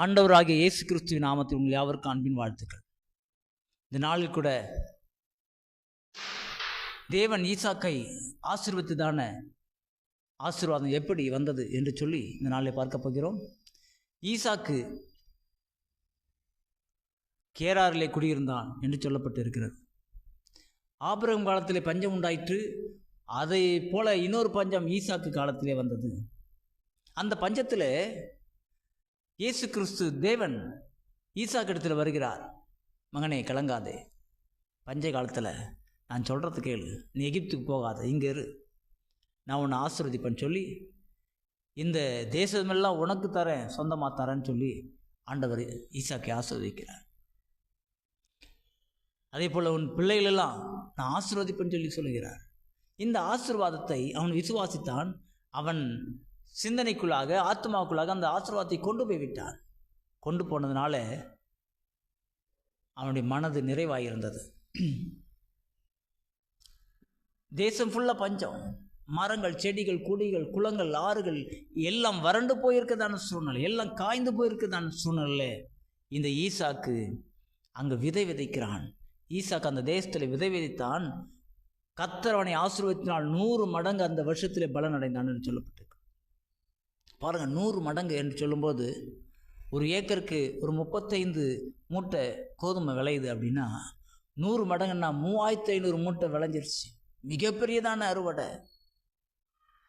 ஆண்டவராகிய இயேசு கிறிஸ்துவின் நாமத்தில் உங்கள் யாவருக்கும் அன்பின் வாழ்த்துக்கள். இந்த நாளில் கூட தேவன் ஈசாக்கை ஆசீர்வதித்ததான ஆசீர்வாதம் எப்படி வந்தது என்று சொல்லி இந்த நாளில் பார்க்க போகிறோம். ஈசாக்கு கேராரிலே குடியிருந்தான் என்று சொல்லப்பட்டு இருக்கிறது. ஆபிரகாம் காலத்திலே பஞ்சம் உண்டாயிற்று. அதை போல இன்னொரு பஞ்சம் ஈசாக்கு காலத்திலே வந்தது. அந்த பஞ்சத்தில் இயேசு கிறிஸ்து தேவன் ஈசாக்கு இடத்துல வருகிறார். மகனே கலங்காதே, பஞ்ச காலத்தில் நான் சொல்கிறது கேளு, நீ எகிப்துக்கு போகாத, இங்கே இரு, நான் உன்னை ஆசீர்வதிப்பேன்னு சொல்லி இந்த தேசமெல்லாம் உனக்கு தரேன், சொந்தமாக தரேன்னு சொல்லி ஆண்டவர் ஈசாக்கை ஆசீர்வதிக்கிறார். அதே போல் உன் பிள்ளைகளெல்லாம் நான் ஆசீர்வதிப்பேன்னு சொல்லி சொல்லுகிறார். இந்த ஆசீர்வாதத்தை அவன் விசுவாசித்தான். அவன் சிந்தனைக்குள்ளாக ஆத்மாவுக்குள்ளாக அந்த ஆசீர்வாதத்தை கொண்டு போய் விட்டான். கொண்டு போனதுனால அவனுடைய மனது நிறைவாயிருந்தது. தேசம் ஃபுல்லாக பஞ்சம், மரங்கள், செடிகள், கொடிகள், குளங்கள், ஆறுகள் எல்லாம் வறண்டு போயிருக்கதான சூழ்நிலை, எல்லாம் காய்ந்து போயிருக்கதான சூழ்நிலை. இந்த ஈசாக்கு அங்கே விதை விதைக்கிறான். ஈசாக்கு அந்த தேசத்தில் விதை விதைத்தான். கர்த்தர் அவனை ஆசீர்வதித்தினால் 100 மடங்கு அந்த வருஷத்திலே பலன் அடைந்தான் என்று சொல்லப்பட்டிருக்கு. பாருங்கள், 100 மடங்கு என்று சொல்லும்போது ஒரு ஏக்கருக்கு ஒரு 35 மூட்டை கோதுமை விளையுது அப்படின்னா 100 மடங்குன்னா 3500 மூட்டை விளைஞ்சிருச்சு. மிகப்பெரியதான அறுவடை.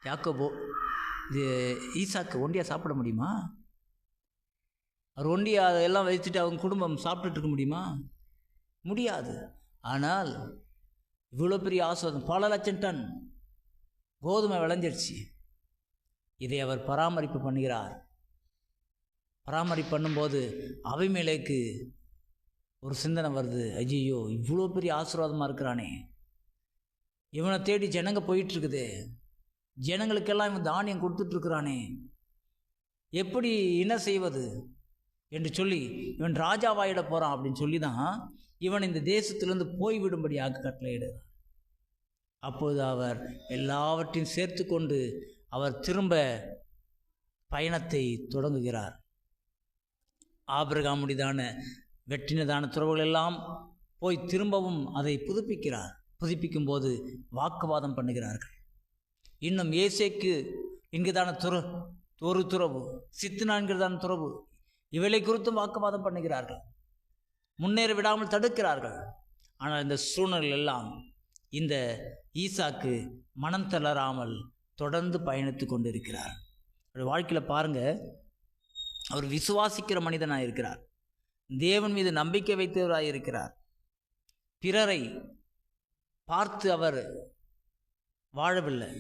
யாக்கோபோ இது ஈசாக்கு ஒண்டியாக சாப்பிட முடியுமா? அவர் ஒண்டியாக அதெல்லாம் வச்சுட்டு அவங்க குடும்பம் சாப்பிட்டுட்டு இருக்க முடியுமா? முடியாது. ஆனால் இவ்வளோ பெரிய ஆசீர்வாதம், பல லட்சம் டன் கோதுமை விளைஞ்சிருச்சு. இதை அவர் பராமரிப்பு பண்ணுகிறார். பராமரிப்பு பண்ணும்போது அபிமெலேக்கு ஒரு சிந்தனை வருது, ஐயோ இவ்வளோ பெரிய ஆசீர்வாதமாக இருக்கிறானே, இவனை தேடி ஜனங்க போயிட்டுருக்குது, ஜனங்களுக்கெல்லாம் இவன் தானியம் கொடுத்துட்ருக்குறானே, எப்படி என்ன செய்வது என்று சொல்லி இவன் ராஜாவாயிட போகிறான் அப்படின்னு சொல்லி தான் இவன் இந்த தேசத்திலிருந்து போய்விடும்படியாக கட்டளையிடுகிறார். அப்போது அவர் எல்லாவற்றையும் சேர்த்து கொண்டு அவர் திரும்ப பயணத்தை தொடங்குகிறார். ஆபிரகாமுடையதான வெட்டினதான துறவுகள் எல்லாம் போய் திரும்பவும் அதை புதுப்பிக்கிறார். புதுப்பிக்கும் போது வாக்குவாதம் பண்ணுகிறார்கள். இன்னும் ஏசேக்கு என்கிறதான ஒரு துறவு, சித்னா என்கிறதான துறவு, இவளை குறித்தும் வாக்குவாதம் பண்ணுகிறார்கள். முன்னேற விடாமல் தடுக்கிறார்கள். ஆனால் இந்த சூழ்நிலை எல்லாம் இந்த ஈசாக்கு மனம் தளராமல் தொடர்ந்து பயணித்து கொண்டிருக்கிறார். அவருடைய வாழ்க்கையில் பாருங்கள், அவர் விசுவாசிக்கிற மனிதனாக இருக்கிறார். தேவன் மீது நம்பிக்கை வைத்தவராக இருக்கிறார். பிறரை பார்த்து அவர் வாழவில்லை.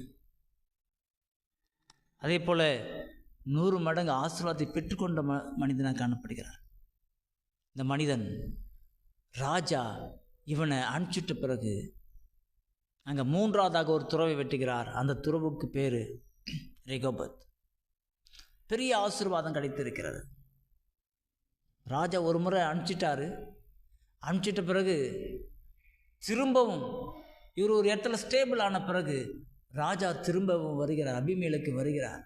அதே போல் 100 மடங்கு ஆசீர்வாதத்தை பெற்றுக்கொண்ட மனிதனாக காணப்படுகிறார். இந்த மனிதன் ராஜா இவனை அனுப்பிச்சிட்ட பிறகு அங்கே 3வதாக ஒரு துறவை வெட்டுகிறார். அந்த துறவுக்கு பேர் ரெகோபத். பெரிய ஆசீர்வாதம் கிடைத்திருக்கிறது. ராஜா ஒரு முறை அனுப்பிச்சிட்டாரு. அனுப்பிச்சிட்ட பிறகு திரும்பவும் இவர் ஒரு இடத்துல ஸ்டேபிள் ஆன பிறகு ராஜா திரும்பவும் வருகிறார். அபிமெலேக்கு வருகிறார்.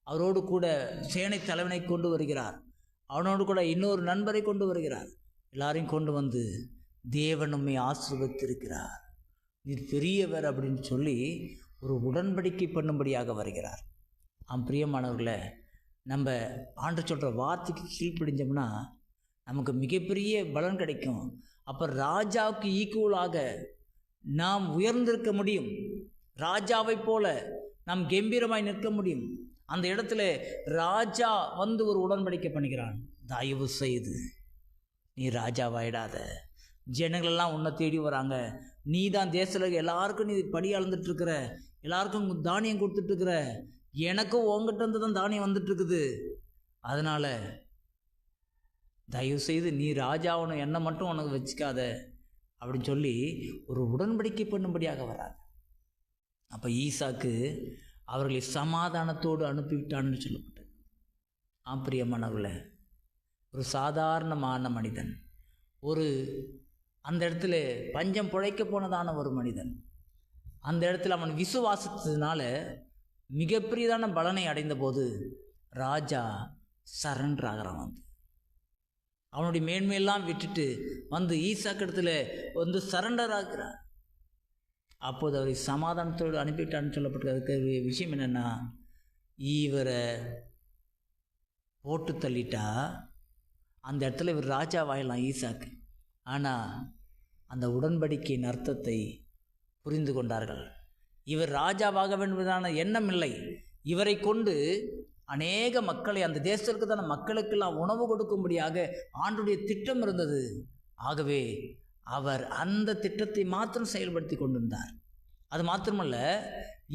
அவரோடு கூட சேனை தலைவனை கொண்டு வருகிறார். அவனோடு கூட இன்னொரு நண்பரை கொண்டு வருகிறார். எல்லாரையும் கொண்டு வந்து தேவன் நம்மை ஆசீர்வதித்திருக்கிறார், நீர் பெரியவர் அப்படின்னு சொல்லி ஒரு உடன்படிக்கை பண்ணும்படியாக வருகிறார். பிரியமானவர்களே, நம்ம ஆண்டு சொல்கிற வார்த்தைக்கு கீழ்ப்பிடிஞ்சோம்னா நமக்கு மிகப்பெரிய பலன் கிடைக்கும். அப்போ ராஜாவுக்கு ஈக்குவலாக நாம் உயர்ந்திருக்க முடியும். ராஜாவை போல நாம் கம்பீரமாய் நிற்க முடியும். அந்த இடத்துல ராஜா வந்து ஒரு உடன்படிக்கை பண்ணுகிறான், தயவு செய்து நீ ராஜாவாயிடாத, ஜனங்களெல்லாம் உன்னை தேடி வராங்க, நீ தான் தேசத்தில் எல்லாருக்கும் நீ படி அளந்துட்டுருக்கிற, எல்லாருக்கும் தானியம் கொடுத்துட்ருக்குற, எனக்கும் உங்ககிட்ட இருந்து தான் தானியம் வந்துட்டுருக்குது, அதனால் தயவுசெய்து நீ ராஜாவனை என்னை மட்டும் உனக்கு வச்சுக்காத அப்படின்னு சொல்லி ஒரு உடன்படிக்கை பண்ணும்படியாக வராங்க. அப்போ ஈசாக்கு அவர்களை சமாதானத்தோடு அனுப்பிவிட்டான்னு சொல்லப்பட்டது. பிரியமானவர்களே, ஒரு சாதாரணமான மனிதன், ஒரு அந்த இடத்துல பஞ்சம் பிழைக்க போனதான ஒரு மனிதன், அந்த இடத்துல அவன் விசுவாசத்தினால மிகப்பெரியதான பலனை அடைந்த போது ராஜா சரண்டர் ஆகிறான். வந்து அவனுடைய மேன்மையெல்லாம் விட்டுட்டு வந்து ஈசாக்கிடத்தில் வந்து சரண்டர் ஆகிறார். அப்போது அவரை சமாதானத்தோடு அனுப்பிவிட்டான்னு சொல்லப்பட்டிருக்க விஷயம் என்னென்னா, இவரை போட்டு தள்ளிட்டா அந்த இடத்துல இவர் ராஜாவாயிடலாம் ஈசாக்கு. ஆனால் அந்த உடன்படிக்கையின் அர்த்தத்தை புரிந்து கொண்டார்கள். இவர் ராஜாவாக வேண்டுவதான எண்ணம் இல்லை. இவரை கொண்டு அநேக மக்களை, அந்த தேசத்திற்குதான மக்களுக்கெல்லாம் உணவு கொடுக்கும்படியாக ஆண்டுடைய திட்டம் இருந்தது. ஆகவே அவர் அந்த திட்டத்தை மாத்திரம் செயல்படுத்தி கொண்டிருந்தார். அது மாத்திரமல்ல,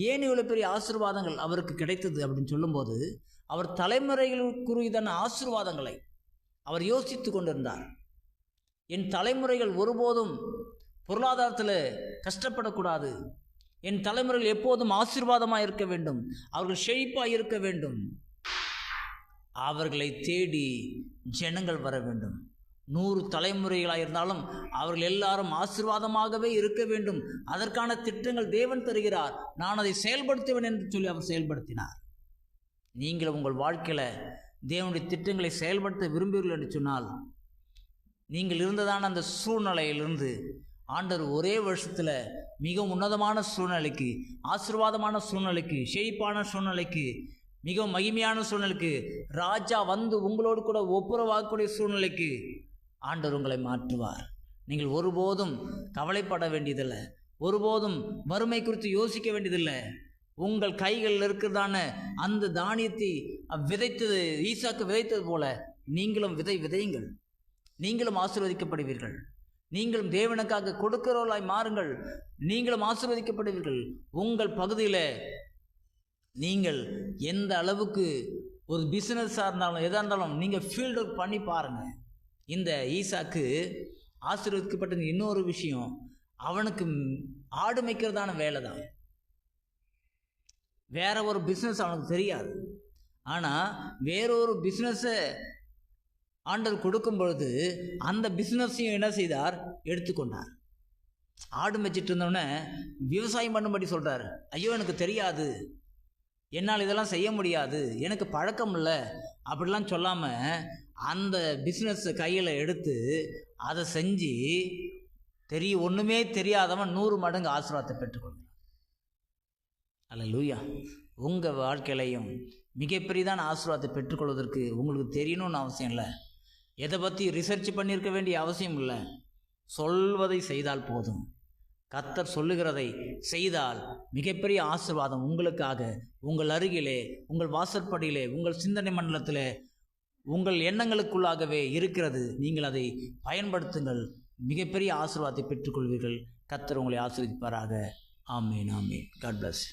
ஏன் இவ்வளோ பெரிய ஆசீர்வாதங்கள் அவருக்கு கிடைத்தது அப்படின்னு சொல்லும்போது, அவர் தலைமுறைகளுக்குரியதான ஆசீர்வாதங்களை அவர் யோசித்து கொண்டிருந்தார். என் தலைமுறைகள் ஒருபோதும் பொருளாதாரத்தில் கஷ்டப்படக்கூடாது, என் தலைமுறைகள் எப்போதும் ஆசீர்வாதமாக இருக்க வேண்டும், அவர்கள் செழிப்பாக இருக்க வேண்டும், அவர்களை தேடி ஜனங்கள் வர வேண்டும். 100 தலைமுறைகளாக இருந்தாலும் அவர்கள் எல்லாரும் ஆசீர்வாதமாகவே இருக்க வேண்டும். அதற்கான திட்டங்கள் தேவன் தருகிறார், நான் அதை செயல்படுத்துவேன் என்று சொல்லி அவர் செயல்படுத்தினார். நீங்கள் உங்கள் வாழ்க்கையில் தேவனுடைய திட்டங்களை செயல்படுத்த விரும்புகிறீர்கள் என்று சொன்னால், நீங்கள் இருந்ததான அந்த சூழ்நிலையிலிருந்து ஆண்டவர் ஒரே வருஷத்தில் மிக உன்னதமான சூழ்நிலைக்கு, ஆசீர்வாதமான சூழ்நிலைக்கு, செழிப்பான சூழ்நிலைக்கு, மிக மகிமையான சூழ்நிலைக்கு, ராஜா வந்து உங்களோடு கூட ஒப்புரவாகக்கூடிய சூழ்நிலைக்கு ஆண்டவர் உங்களை மாற்றுவார். நீங்கள் ஒருபோதும் கவலைப்பட வேண்டியதில்லை, ஒருபோதும் வறுமை குறித்து யோசிக்க வேண்டியதில்லை. உங்கள் கைகளில் இருக்கிறதான அந்த தானியத்தை விதைத்தது, ஈசாக்கு விதைத்தது போல நீங்களும் விதையுங்கள். நீங்களும் ஆசீர்வதிக்கப்படுவீர்கள். நீங்களும் தேவனுக்காக கொடுக்கிறவர்களாய் மாறுங்கள். நீங்களும் ஆசீர்வதிக்கப்படுவீர்கள். உங்கள் பகுதியில் நீங்கள் எந்த அளவுக்கு ஒரு பிஸ்னஸாக இருந்தாலும் எதாக இருந்தாலும் நீங்கள் ஃபீல்ட் ஒர்க் பண்ணி பாருங்கள். இந்த ஈசாக்கு ஆசீர்வதிக்கப்பட்ட இன்னொரு விஷயம், அவனுக்கு ஆடு மேய்க்கிறதான வேலை தான். வேற ஒரு பிஸ்னஸ் அவனுக்கு தெரியாது. ஆனால் வேறொரு பிஸ்னஸை ஆண்டவர் கொடுக்கும் பொழுது அந்த பிஸ்னஸையும் என்ன செய்தார், எடுத்துக்கொண்டார். ஆடு மேய்ச்சிட்டு இருந்தோடனே விவசாயம் பண்ணும்படி சொல்கிறார். ஐயோ எனக்கு தெரியாது, என்னால் இதெல்லாம் செய்ய முடியாது, எனக்கு பழக்கம் இல்லை அப்படிலாம் சொல்லாமல் அந்த பிஸ்னஸை கையில் எடுத்து அதை செஞ்சு ஒன்றுமே தெரியாதவன் 100 மடங்கு ஆசீர்வாதத்தை பெற்றுக்கொள்கிறான். அல்லேலூயா. உங்கள் வாழ்க்கையிலையும் மிகப்பெரியதான ஆசீர்வாதத்தை பெற்றுக்கொள்வதற்கு உங்களுக்கு தெரியணும்னு அவசியம் இல்லை. எதை பற்றி ரிசர்ச் பண்ணியிருக்க வேண்டிய அவசியம் இல்லை. சொல்வதை செய்தால் போதும். கர்த்தர் சொல்லுகிறதை செய்தால் மிகப்பெரிய ஆசீர்வாதம் உங்களுக்காக உங்கள் அருகிலே, உங்கள் வாசற்படியிலே, உங்கள் சிந்தனை மண்டலத்தில், உங்கள் எண்ணங்களுக்குள்ளாகவே இருக்கிறது. நீங்கள் அதை பயன்படுத்துங்கள். மிகப்பெரிய ஆசீர்வாதத்தை பெற்றுக்கொள்வீர்கள். கர்த்தர் உங்களை ஆசீர்வதிப்பாராக. ஆமேன், ஆமேன். God plus.